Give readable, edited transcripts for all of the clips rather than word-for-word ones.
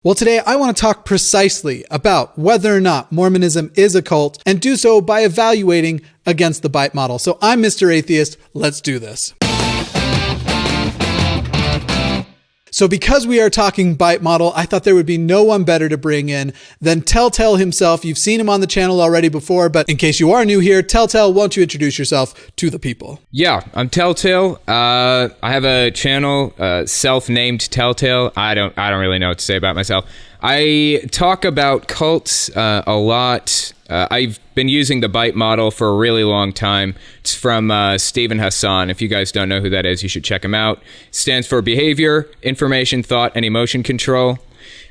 Well, today I want to talk precisely about whether or not Mormonism is a cult, and do so by evaluating against the B.I.T.E model. So I'm Mr. Atheist. Let's do this. So because we are talking B.I.T.E model, I thought there would be no one better to bring in than Telltale himself. You've seen him on the channel already before, but in case you are new here, Telltale, won't you introduce yourself to the people? Yeah, I'm Telltale. I have a channel, self-named Telltale. I don't really know what to say about myself. I talk about cults a lot. I've been using the B.I.T.E model for a really long time. It's from Stephen Hassan. If you guys don't know who that is, you should check him out. It stands for Behavior, Information, Thought, and Emotion Control.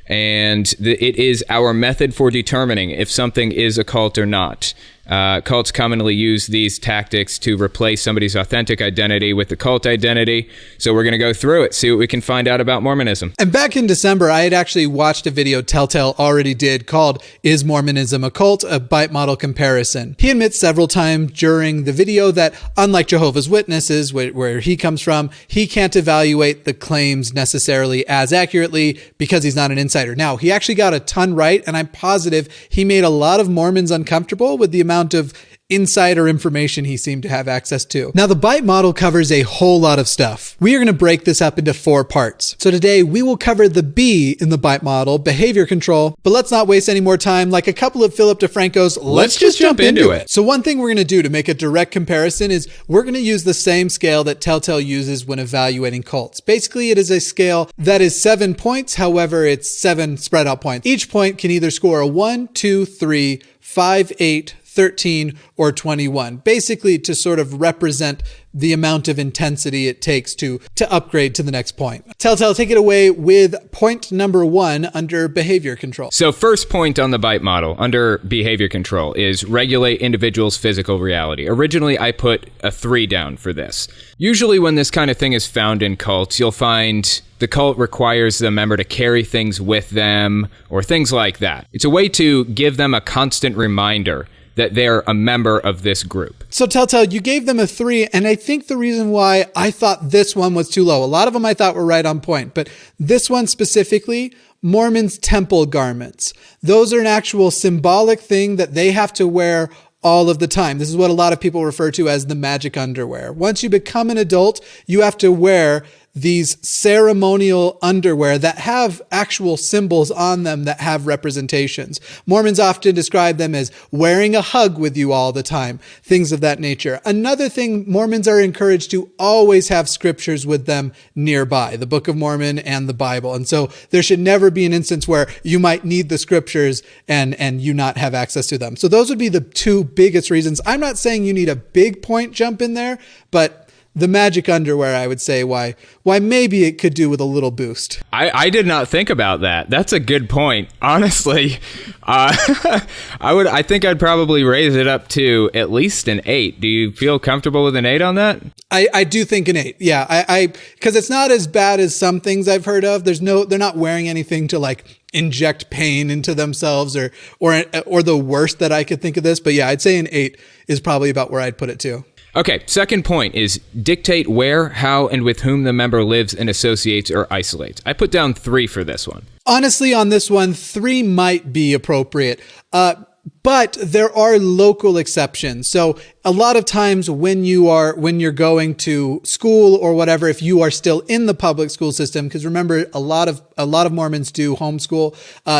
And it is our method for determining if something is a cult or not. Cults commonly use these tactics to replace somebody's authentic identity with the cult identity. So we're going to go through it, see what we can find out about Mormonism. And back in December, I had actually watched a video Telltale already did called Is Mormonism a Cult? A B.I.T.E model comparison. He admits several times during the video that unlike Jehovah's Witnesses, where he comes from, he can't evaluate the claims necessarily as accurately because he's not an insider. Now, he actually got a ton right, and I'm positive he made a lot of Mormons uncomfortable with the amount of insider information he seemed to have access to. Now, the B.I.T.E model covers a whole lot of stuff. We are going to break this up into 4 parts. So today we will cover the B in the B.I.T.E model, behavior control, but let's not waste any more time. Like a couple of Philip DeFranco's, let's just jump into it. So one thing we're going to do to make a direct comparison is we're going to use the same scale that Telltale uses when evaluating cults. Basically, it is a scale that is 7 points. However, it's 7 spread out points. Each point can either score a 1, 2, 3, 5, 8, 13, or 21, basically to sort of represent the amount of intensity it takes to upgrade to the next point. Telltale, take it away with point number 1 under behavior control. So first point on the B.I.T.E model under behavior control is regulate individuals' physical reality. Originally, I put a 3 down for this. Usually when this kind of thing is found in cults, you'll find the cult requires the member to carry things with them or things like that. It's a way to give them a constant reminder that they're a member of this group. So Telltale, you gave them a 3, and I think the reason why I thought this one was too low, a lot of them I thought were right on point, but this one specifically, Mormons' temple garments. Those are an actual symbolic thing that they have to wear all of the time. This is what a lot of people refer to as the magic underwear. Once you become an adult, you have to wear these ceremonial underwear that have actual symbols on them that have representations. Mormons often describe them as wearing a hug with you all the time, things of that nature. Another thing, Mormons are encouraged to always have scriptures with them nearby, the Book of Mormon and the Bible. And so there should never be an instance where you might need the scriptures and you not have access to them. So those would be the 2 biggest reasons. I'm not saying you need a big point jump in there, but the magic underwear, I would say why maybe it could do with a little boost. I did not think about that. That's a good point. Honestly, I think I'd probably raise it up to at least an 8. Do you feel comfortable with an 8 on that? I do think an 8. Yeah, because it's not as bad as some things I've heard of. They're not wearing anything to like inject pain into themselves or the worst that I could think of this. But yeah, I'd say an 8 is probably about where I'd put it too. Okay, second point is dictate where, how, and with whom the member lives and associates or isolates. I put down 3 for this one. Honestly, on this one, 3 might be appropriate. But there are local exceptions. So a lot of times when you're going to school or whatever, if you are still in the public school system, because remember, a lot of Mormons do homeschool,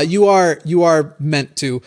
you are meant to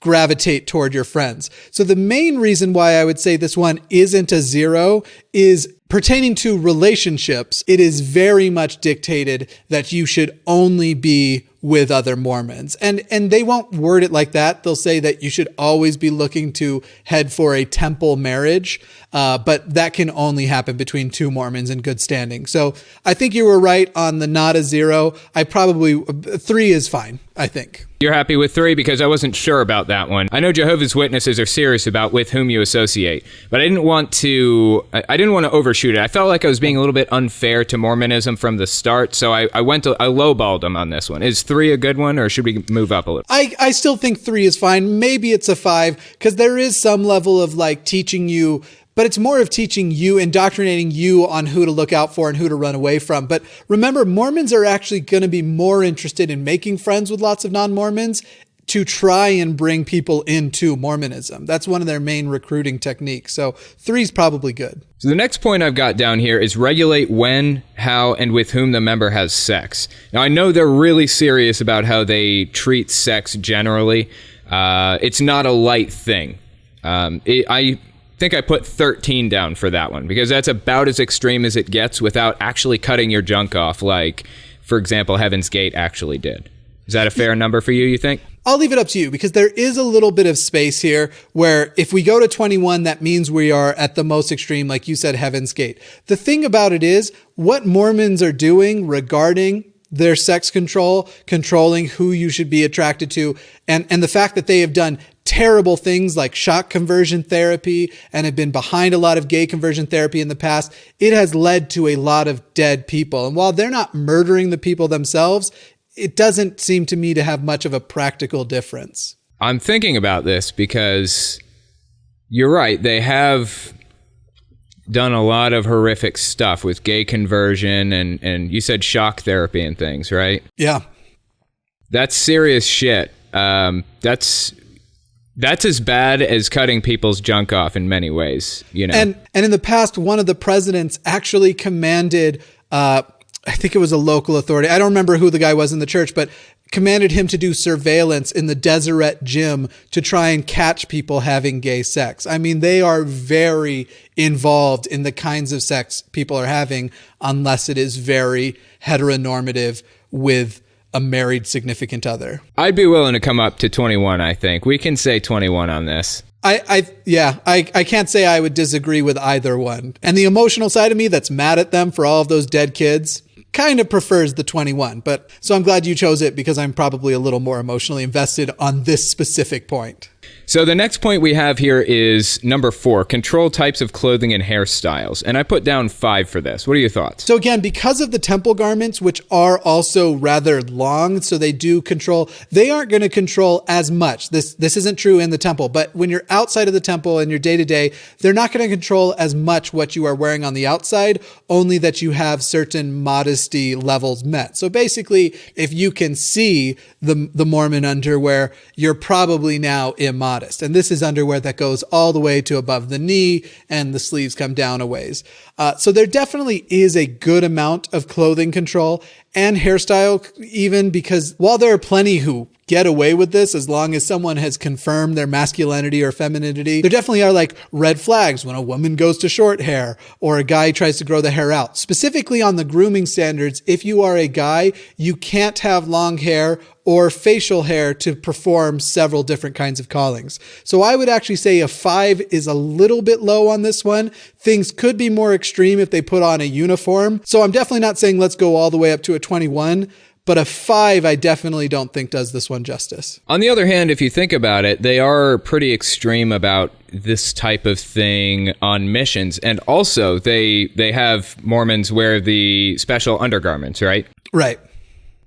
gravitate toward your friends. So the main reason why I would say this one isn't a 0 is pertaining to relationships. It is very much dictated that you should only be with other Mormons. And they won't word it like that. They'll say that you should always be looking to head for a temple marriage, but that can only happen between 2 Mormons in good standing. So I think you were right on the not a 0. 3 is fine, I think. You're happy with 3 because I wasn't sure about that one. I know Jehovah's Witnesses are serious about with whom you associate, but I didn't want to overshoot it. I felt like I was being a little bit unfair to Mormonism from the start, so I lowballed them on this one. Is 3 a good one, or should we move up a little? I still think 3 is fine. Maybe it's a 5 because there is some level of like teaching you but it's more of teaching you, indoctrinating you on who to look out for and who to run away from. But remember, Mormons are actually going to be more interested in making friends with lots of non-Mormons to try and bring people into Mormonism. That's one of their main recruiting techniques. So 3 is probably good. So the next point I've got down here is regulate when, how, and with whom the member has sex. Now, I know they're really serious about how they treat sex generally. It's not a light thing. I think I put 13 down for that one, because that's about as extreme as it gets without actually cutting your junk off, like, for example, Heaven's Gate actually did. Is that a fair number for you, you think? I'll leave it up to you, because there is a little bit of space here where if we go to 21, that means we are at the most extreme, like you said, Heaven's Gate. The thing about it is what Mormons are doing regarding their sex control, controlling who you should be attracted to, and the fact that they have done terrible things like shock conversion therapy and have been behind a lot of gay conversion therapy in the past, it has led to a lot of dead people. And while they're not murdering the people themselves, it doesn't seem to me to have much of a practical difference. I'm thinking about this because you're right. They have done a lot of horrific stuff with gay conversion and you said shock therapy and things, right? Yeah. That's serious shit. That's as bad as cutting people's junk off in many ways, you know. And in the past, one of the presidents actually commanded, I think it was a local authority, I don't remember who the guy was in the church, but commanded him to do surveillance in the Deseret gym to try and catch people having gay sex. I mean, they are very involved in the kinds of sex people are having, unless it is very heteronormative with a married significant other. I'd be willing to come up to 21, I think. We can say 21 on this. I can't say I would disagree with either one. And the emotional side of me that's mad at them for all of those dead kids kind of prefers the 21. But so I'm glad you chose it, because I'm probably a little more emotionally invested on this specific point. So the next point we have here is number 4, control types of clothing and hairstyles. And I put down 5 for this. What are your thoughts? So again, because of the temple garments, which are also rather long, so they do control, they aren't going to control as much. This isn't true in the temple, but when you're outside of the temple and your day-to-day, they're not going to control as much what you are wearing on the outside, only that you have certain modesty levels met. So basically, if you can see the Mormon underwear, you're probably now immodest. And this is underwear that goes all the way to above the knee and the sleeves come down a ways. So there definitely is a good amount of clothing control and hairstyle, even, because while there are plenty who get away with this as long as someone has confirmed their masculinity or femininity, there definitely are like red flags when a woman goes to short hair or a guy tries to grow the hair out. Specifically on the grooming standards, if you are a guy, you can't have long hair or facial hair to perform several different kinds of callings. So I would actually say a 5 is a little bit low on this one. Things could be more extreme if they put on a uniform. So I'm definitely not saying let's go all the way up to a 21, but a 5 I definitely don't think does this one justice. On the other hand, if you think about it, they are pretty extreme about this type of thing on missions. And also they have Mormons wear the special undergarments, right? Right.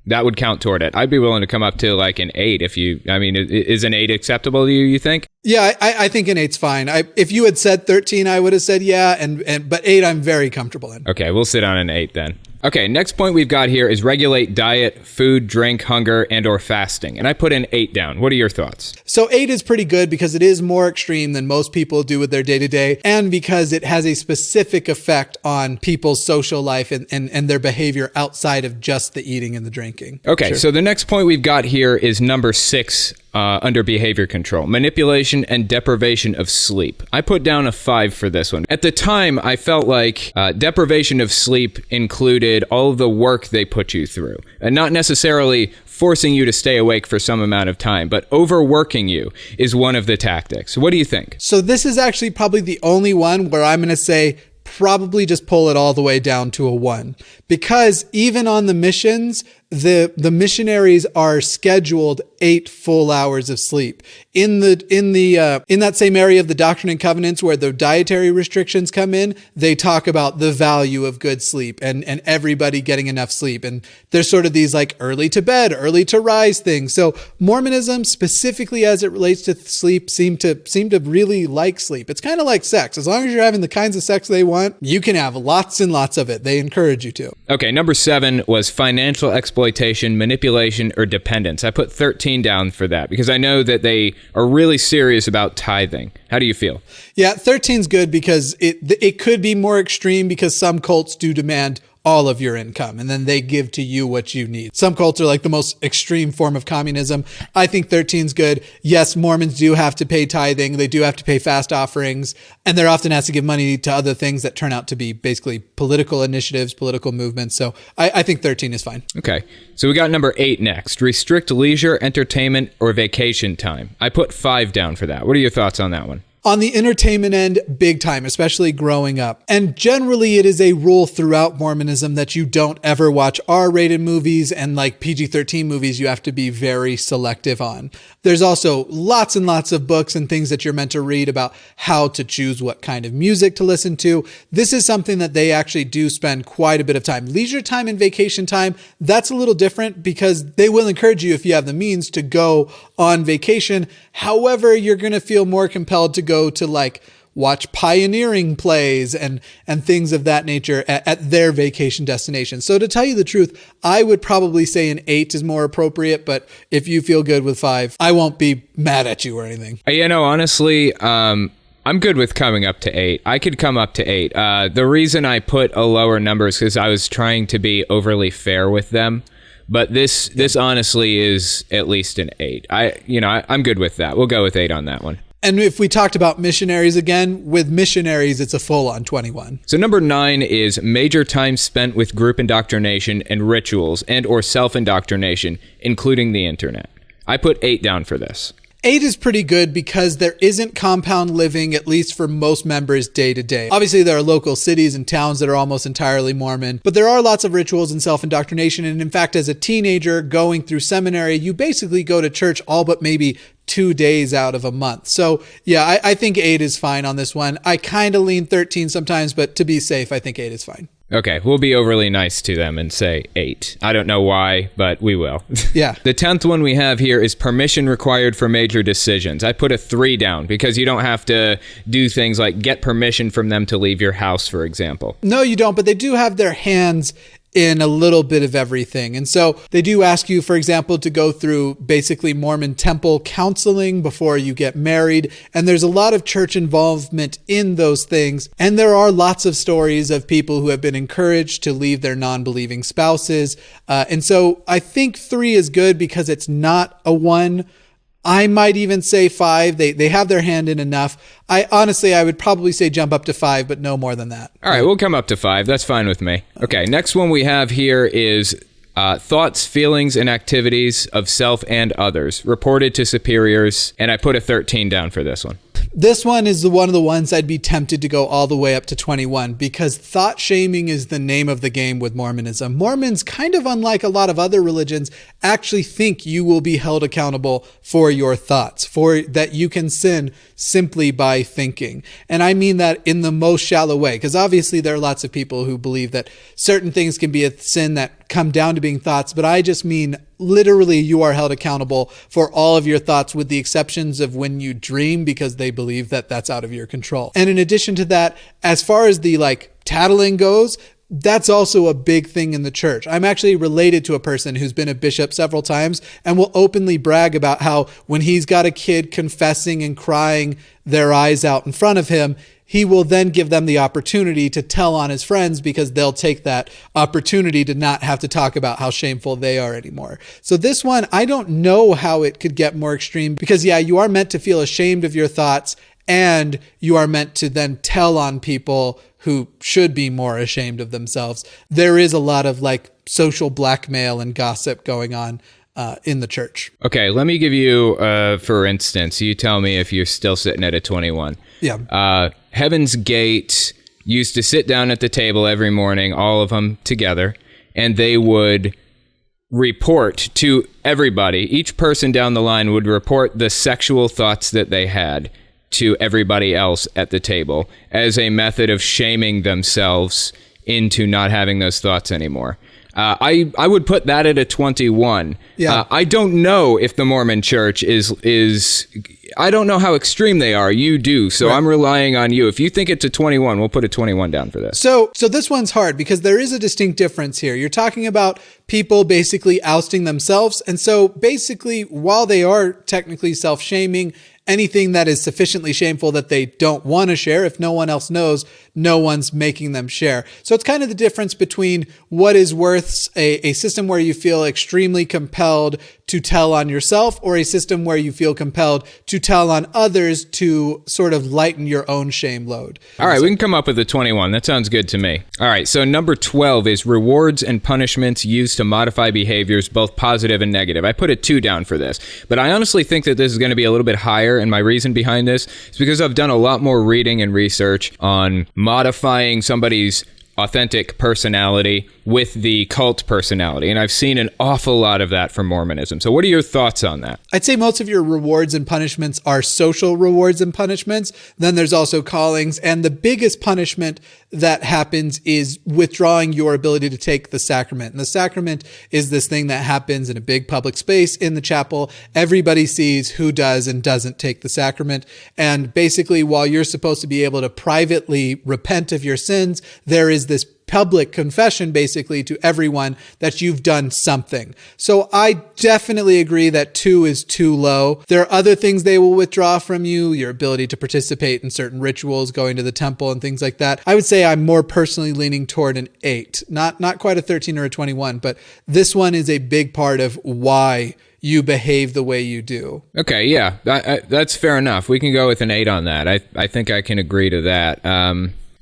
That would count toward it. I'd be willing to come up to like an 8 is an 8 acceptable to you, you think? Yeah, I think an 8's fine. If you had said 13, I would have said yeah, but 8 I'm very comfortable in. Okay, we'll sit on an 8 then. Okay, next point we've got here is regulate diet, food, drink, hunger, and or fasting. And I put an 8 down. What are your thoughts? So 8 is pretty good because it is more extreme than most people do with their day-to-day, and because it has a specific effect on people's social life and their behavior outside of just the eating and the drinking. Okay, Sure. So the next point we've got here is number 6 under behavior control, manipulation and deprivation of sleep. I put down a 5 for this one. At the time, I felt like deprivation of sleep included all of the work they put you through, and not necessarily forcing you to stay awake for some amount of time, but overworking you is one of the tactics. What do you think? So this is actually probably the only one where I'm going to say probably just pull it all the way down to a 1, because even on the missions, the missionaries are scheduled 8 full hours of sleep. In that same area of the Doctrine and Covenants where the dietary restrictions come in, they talk about the value of good sleep and everybody getting enough sleep. And there's sort of these like early to bed, early to rise things. So Mormonism, specifically as it relates to sleep, seem to really like sleep. It's kind of like sex. As long as you're having the kinds of sex they want, you can have lots and lots of it. They encourage you to. Okay, number 7 was financial exploitation, manipulation, or dependence. I put 13 down for that because I know that they are really serious about tithing. How do you feel? Yeah, 13's good because it could be more extreme because some cults do demand all of your income and then they give to you what you need. Some cults are like the most extreme form of communism. I think 13's good. Yes, Mormons do have to pay tithing. They do have to pay fast offerings, and they're often asked to give money to other things that turn out to be basically political initiatives, political movements. So I think 13 is fine. Okay. So we got number 8 next. Restrict leisure, entertainment, or vacation time. I put 5 down for that. What are your thoughts on that one? On the entertainment end, big time, especially growing up. And generally it is a rule throughout Mormonism that you don't ever watch R-rated movies, and like PG-13 movies you have to be very selective on. There's also lots and lots of books and things that you're meant to read about how to choose what kind of music to listen to. This is something that they actually do spend quite a bit of time. Leisure time and vacation time, that's a little different because they will encourage you, if you have the means, to go on vacation. However, you're going to feel more compelled to go to like watch pioneering plays and things of that nature at their vacation destination. So to tell you the truth, I would probably say an 8 is more appropriate, but if you feel good with 5, I won't be mad at you or anything. Honestly, I'm good with coming up to 8. I could come up to 8. The reason I put a lower number is because I was trying to be overly fair with them. But this honestly is at least an 8. I'm good with that. We'll go with 8 on that one. And if we talked about missionaries again, with missionaries, it's a full-on 21. So number 9 is major time spent with group indoctrination and rituals and or self-indoctrination, including the internet. I put 8 down for this. 8 is pretty good because there isn't compound living, at least for most members, day to day. Obviously, there are local cities and towns that are almost entirely Mormon, but there are lots of rituals and self-indoctrination. And in fact, as a teenager going through seminary, you basically go to church all but maybe 2 days out of a month. So yeah, I think 8 is fine on this one. I kind of lean 13 sometimes, but to be safe, I think 8 is fine. Okay, we'll be overly nice to them and say 8. I don't know why, but we will. Yeah. The 10th one we have here is permission required for major decisions. I put a 3 down because you don't have to do things like get permission from them to leave your house, for example. No, you don't, but they do have their hands in a little bit of everything. And so they do ask you, for example, to go through basically Mormon temple counseling before you get married. And there's a lot of church involvement in those things. And there are lots of stories of people who have been encouraged to leave their non-believing spouses. And so I think 3 is good because it's not a 1. I might even say 5. They have their hand in enough. I would probably say jump up to 5, but no more than that. All right, we'll come up to 5. That's fine with me. Okay, next one we have here is thoughts, feelings, and activities of self and others, reported to superiors, and I put a 13 down for this one. This one is one of the ones I'd be tempted to go all the way up to 21 because thought shaming is the name of the game with Mormonism. Mormons, kind of unlike a lot of other religions, actually think you will be held accountable for your thoughts, for that you can sin simply by thinking. And I mean that in the most shallow way, because obviously there are lots of people who believe that certain things can be a sin that come down to being thoughts, but I just mean literally you are held accountable for all of your thoughts with the exceptions of when you dream, because they believe that that's out of your control. And in addition to that, as far as the tattling goes, that's also a big thing in the church. I'm actually related to a person who's been a bishop several times and will openly brag about how when he's got a kid confessing and crying their eyes out in front of him, he will then give them the opportunity to tell on his friends because they'll take that opportunity to not have to talk about how shameful they are anymore. So this one, I don't know how it could get more extreme because yeah, you are meant to feel ashamed of your thoughts and you are meant to then tell on people who should be more ashamed of themselves. There is a lot of social blackmail and gossip going on in the church. Okay, let me give you, for instance, you tell me if you're still sitting at a 21. Yeah. Heaven's Gate used to sit down at the table every morning, all of them together, and they would report to everybody. Each person down the line would report the sexual thoughts that they had to everybody else at the table as a method of shaming themselves into not having those thoughts anymore. I would put that at a 21. Yeah. I don't know if the Mormon Church is I don't know how extreme they are. You do. So right. I'm relying on you. If you think it's a 21, we'll put a 21 down for this. So this one's hard because there is a distinct difference here. You're talking about people basically ousting themselves. And so basically, while they are technically self-shaming, anything that is sufficiently shameful that they don't want to share, if no one else knows, no one's making them share. So it's kind of the difference between what is worth a system where you feel extremely compelled to tell on yourself, or a system where you feel compelled to tell on others to sort of lighten your own shame load. All right, we can come up with a 21. That sounds good to me. All right, so number 12 is rewards and punishments used to modify behaviors, both positive and negative. I put a 2 down for this, but I honestly think that this is going to be a little bit higher, and my reason behind this is because I've done a lot more reading and research on modifying somebody's authentic personality with the cult personality. And I've seen an awful lot of that from Mormonism. So what are your thoughts on that? I'd say most of your rewards and punishments are social rewards and punishments. Then there's also callings. And the biggest punishment that happens is withdrawing your ability to take the sacrament. And the sacrament is this thing that happens in a big public space in the chapel. Everybody sees who does and doesn't take the sacrament. And basically, while you're supposed to be able to privately repent of your sins, there is this public confession basically to everyone that you've done something. So I definitely agree that 2 is too low. There are other things they will withdraw from you, your ability to participate in certain rituals, going to the temple and things like that. I would say I'm more personally leaning toward an 8, not quite a 13 or a 21, but this one is a big part of why you behave the way you do. Okay, yeah, that's fair enough. We can go with an 8 on that. I think I can agree to that.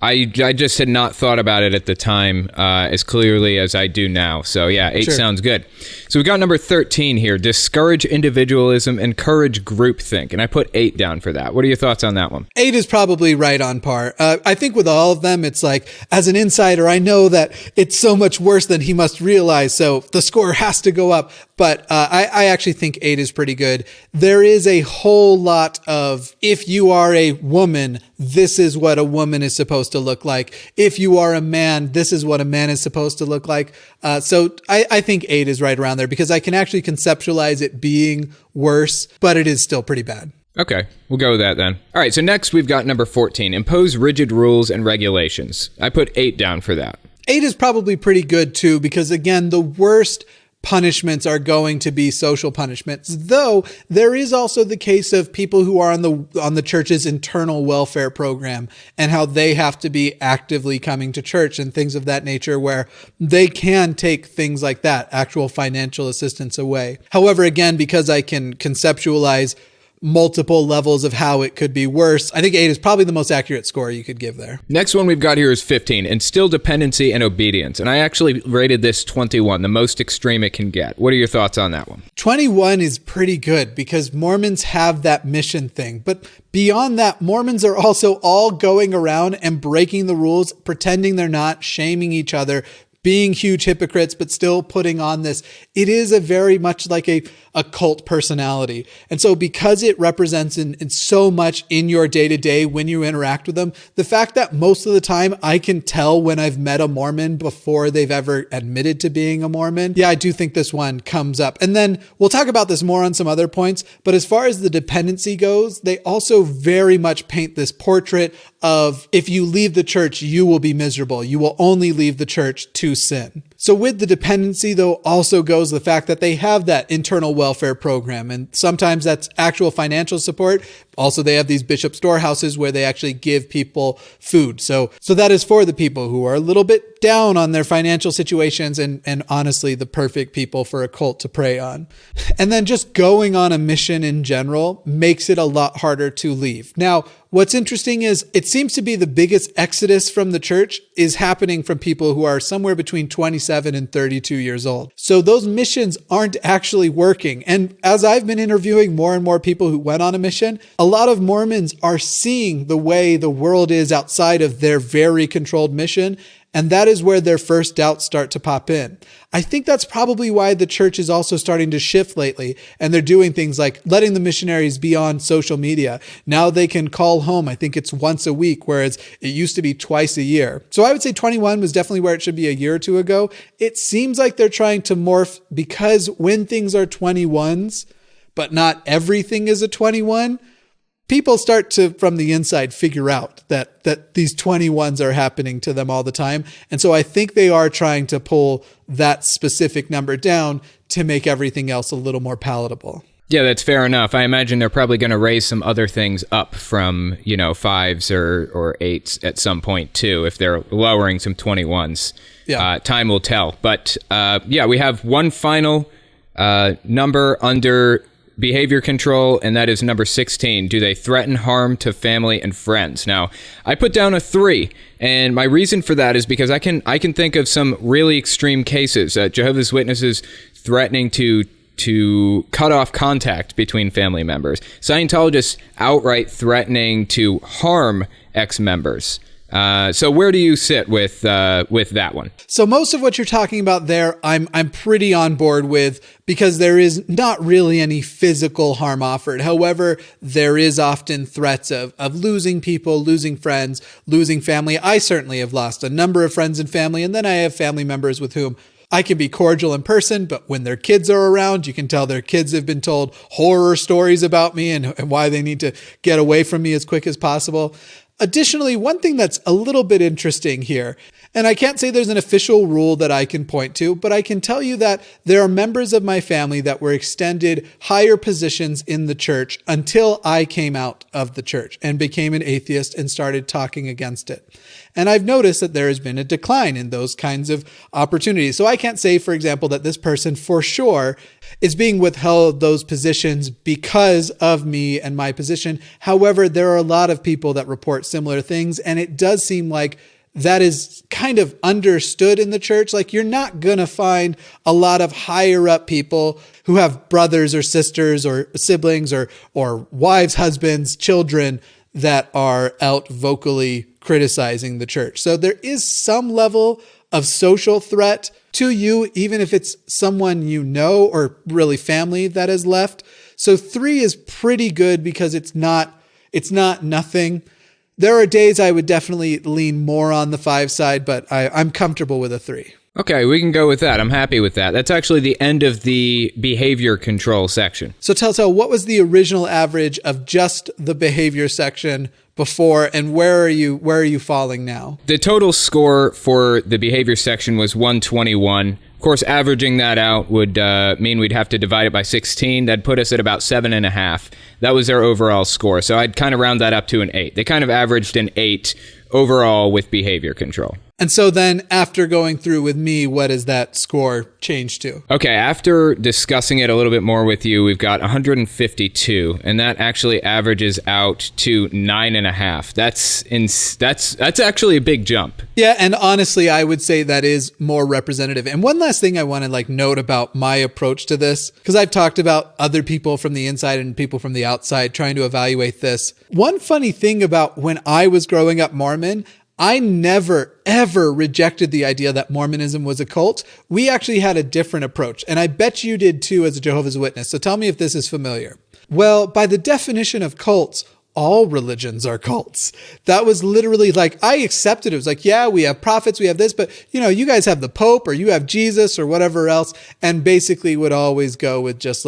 I just had not thought about it at the time as clearly as I do now. So yeah, 8 Sure. sounds good. So we got number 13 here. Discourage individualism, encourage groupthink. And I put 8 down for that. What are your thoughts on that one? 8 is probably right on par. I think with all of them, it's like, as an insider, I know that it's so much worse than he must realize. So the score has to go up. But I actually think 8 is pretty good. There is a whole lot of, if you are a woman, this is what a woman is supposed to look like. If you are a man, this is what a man is supposed to look like. So I think 8 is right around there because I can actually conceptualize it being worse, but it is still pretty bad. Okay, we'll go with that then. All right, so next we've got number 14, impose rigid rules and regulations. I put 8 down for that. 8 is probably pretty good too, because again, the worst punishments are going to be social punishments, though there is also the case of people who are on the church's internal welfare program and how they have to be actively coming to church and things of that nature, where they can take things like that, actual financial assistance, away. However, again, because I can conceptualize multiple levels of how it could be worse, I think 8 is probably the most accurate score you could give there. Next one we've got here is 15, instill dependency and obedience. And I actually rated this 21, the most extreme it can get. What are your thoughts on that one? 21 is pretty good because Mormons have that mission thing. But beyond that, Mormons are also all going around and breaking the rules, pretending they're not, shaming each other, being huge hypocrites, but still putting on this. It is a very much like a cult personality. And so because it represents in so much in your day-to-day when you interact with them, the fact that most of the time I can tell when I've met a Mormon before they've ever admitted to being a Mormon, yeah, I do think this one comes up. And then we'll talk about this more on some other points, but as far as the dependency goes, they also very much paint this portrait of, if you leave the church, you will be miserable. You will only leave the church to sin. So with the dependency, though, also goes the fact that they have that internal welfare program, and sometimes that's actual financial support. Also, they have these bishop storehouses where they actually give people food. So that is for the people who are a little bit down on their financial situations, and honestly, the perfect people for a cult to prey on. And then just going on a mission in general makes it a lot harder to leave. Now, what's interesting is it seems to be the biggest exodus from the church is happening from people who are somewhere between 27 and 32 years old. So those missions aren't actually working. And as I've been interviewing more and more people who went on a mission, a lot of Mormons are seeing the way the world is outside of their very controlled mission. And that is where their first doubts start to pop in. I think that's probably why the church is also starting to shift lately. And they're doing things like letting the missionaries be on social media. Now they can call home. I think it's once a week, whereas it used to be twice a year. So I would say 21 was definitely where it should be a year or two ago. It seems like they're trying to morph, because when things are 21s, but not everything is a 21, people start to, from the inside, figure out that these 21s are happening to them all the time. And so I think they are trying to pull that specific number down to make everything else a little more palatable. Yeah, that's fair enough. I imagine they're probably going to raise some other things up from, 5s or 8s at some point too, if they're lowering some 21s. Yeah. Time will tell. But we have one final number under behavior control, and that is number 16. Do they threaten harm to family and friends? Now, I put down a 3, and my reason for that is because I can think of some really extreme cases. Jehovah's Witnesses threatening to cut off contact between family members. Scientologists outright threatening to harm ex-members. So where do you sit with that one? So most of what you're talking about there, I'm pretty on board with, because there is not really any physical harm offered. However, there is often threats of losing people, losing friends, losing family. I certainly have lost a number of friends and family, and then I have family members with whom I can be cordial in person, but when their kids are around, you can tell their kids have been told horror stories about me and why they need to get away from me as quick as possible. Additionally, one thing that's a little bit interesting here, and I can't say there's an official rule that I can point to, but I can tell you that there are members of my family that were extended higher positions in the church until I came out of the church and became an atheist and started talking against it. And I've noticed that there has been a decline in those kinds of opportunities. So I can't say, for example, that this person for sure is being withheld those positions because of me and my position. However, there are a lot of people that report similar things, and it does seem like that is kind of understood in the church. Like, you're not going to find a lot of higher up people who have brothers or sisters or siblings or wives, husbands, children that are out vocally criticizing the church. So there is some level of social threat to you, even if it's someone you know or really family that has left. So 3 is pretty good because it's not nothing. There are days I would definitely lean more on the 5 side, but I'm comfortable with a 3. Okay, we can go with that. I'm happy with that. That's actually the end of the behavior control section. So Telltale, what was the original average of just the behavior section before, and where are you falling now? The total score for the behavior section was 121. Of course, averaging that out would mean we'd have to divide it by 16. That'd put us at about 7.5. That was their overall score. So I'd kind of round that up to an 8. They kind of averaged an 8 overall with behavior control. And so then after going through with me, what does that score change to? Okay, after discussing it a little bit more with you, we've got 152, and that actually averages out to 9.5. That's actually a big jump. Yeah, and honestly, I would say that is more representative. And one last thing I want to note about my approach to this, because I've talked about other people from the inside and people from the outside trying to evaluate this. One funny thing about when I was growing up Mormon, I never, ever rejected the idea that Mormonism was a cult. We actually had a different approach, and I bet you did too as a Jehovah's Witness. So tell me if this is familiar. Well, by the definition of cults, all religions are cults. That was literally I accepted it. It was like, yeah, we have prophets, we have this, but you guys have the Pope or you have Jesus or whatever else, and basically would always go with just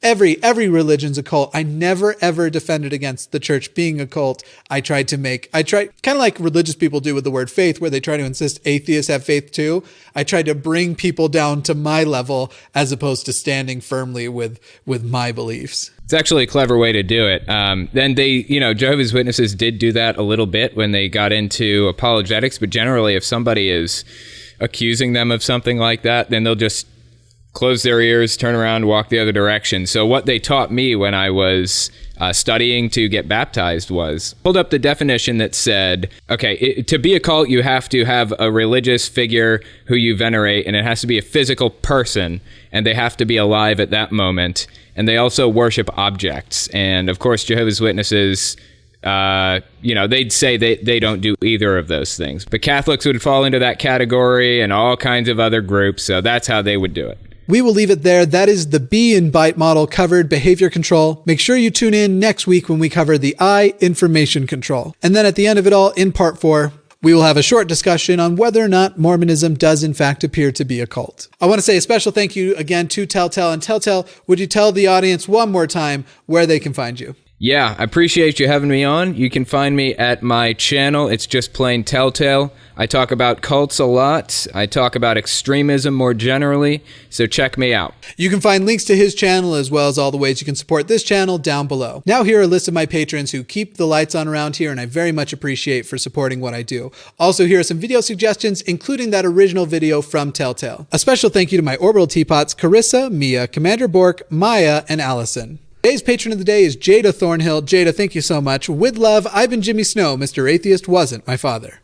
every religion's a cult. I never ever defended against the church being a cult. I tried kind of like religious people do with the word faith, where they try to insist atheists have faith too. I tried to bring people down to my level as opposed to standing firmly with my beliefs. It's actually a clever way to do it. Then Jehovah's Witnesses did do that a little bit when they got into apologetics, but generally if somebody is accusing them of something like that, then they'll just close their ears, turn around, walk the other direction. So what they taught me when I was studying to get baptized was pulled up the definition that said, okay, to be a cult, you have to have a religious figure who you venerate, and it has to be a physical person, and they have to be alive at that moment. And they also worship objects. And of course, Jehovah's Witnesses they'd say they don't do either of those things. But Catholics would fall into that category and all kinds of other groups, so that's how they would do it. We will leave it there. That is the B in B.I.T.E model covered behavior control. Make sure you tune in next week when we cover the I, information control. And then at the end of it all, in part 4, we will have a short discussion on whether or not Mormonism does in fact appear to be a cult. I want to say a special thank you again to Telltale. And Telltale, would you tell the audience one more time where they can find you? Yeah, I appreciate you having me on. You can find me at my channel. It's just plain Telltale. I talk about cults a lot. I talk about extremism more generally, so check me out. You can find links to his channel as well as all the ways you can support this channel down below. Now here are a list of my patrons who keep the lights on around here, and I very much appreciate for supporting what I do. Also, here are some video suggestions, including that original video from Telltale. A special thank you to my orbital teapots, Carissa, Mia, Commander Bork, Maya, and Allison. Today's patron of the day is Jada Thornhill. Jada, thank you so much. With love, I've been Jimmy Snow. Mr. Atheist wasn't my father.